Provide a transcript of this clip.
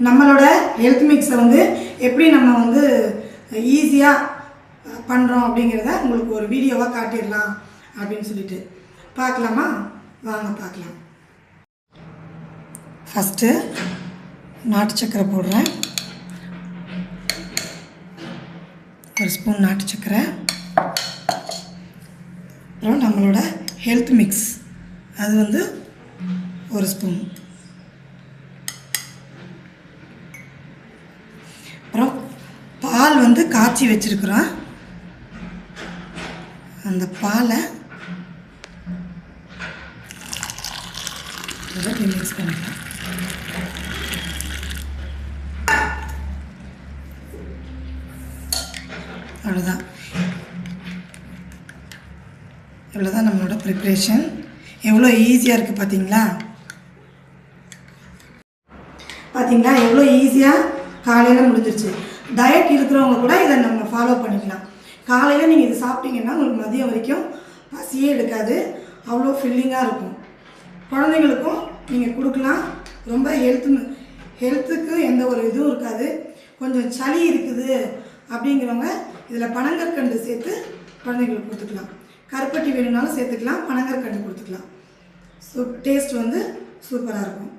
நம்மளோட ஹெல்த் மிக்ஸை வந்து எப்படி நம்ம வந்து ஈஸியாக பண்ணுறோம் அப்படிங்கிறத உங்களுக்கு ஒரு வீடியோவாக காட்டிடலாம் அப்படின்னு சொல்லிட்டு பார்க்கலாமா? வாங்க பார்க்கலாம். ஃபஸ்ட்டு நாட்டு சக்கரை போடுறேன். ஒரு ஸ்பூன் நாட்டு சக்கரை. அப்புறம் நம்மளோட ஹெல்த் மிக்ஸ் அது வந்து ஒரு ஸ்பூன். அப்புறம் பால் வந்து காய்ச்சி வச்சுருக்குறோம். அந்த பாலை மிக்ஸ் பண்ணிக்கலாம். அவ்வளோதான். இவ்வளோதான் நம்மளோட ப்ரிப்ரேஷன். எவ்வளோ ஈஸியாக இருக்குது பார்த்தீங்களா? எவ்வளோ ஈஸியாக காலையில் முடிஞ்சிருச்சு. டயட் இருக்கிறவங்க கூட இதை நம்ம ஃபாலோ பண்ணிக்கலாம். காலையில் நீங்கள் இது சாப்பிட்டீங்கன்னா உங்களுக்கு மதியம் வரைக்கும் பசியே எடுக்காது. அவ்வளோ ஃபில்லிங்காக இருக்கும். குழந்தைங்களுக்கும் நீங்கள் கொடுக்கலாம். ரொம்ப ஹெல்த்துக்கு எந்த ஒரு இதுவும் இருக்காது. கொஞ்சம் சளி இருக்குது அப்படிங்கிறவங்க இதில் பனங்கற்கண்டு சேர்த்து குழந்தைங்களுக்கு கொடுத்துக்கலாம். கருப்பட்டி வேணும்னாலும் சேர்த்துக்கலாம், பனங்கற்கண்டு கொடுத்துக்கலாம். டேஸ்ட் வந்து சூப்பராக இருக்கும்.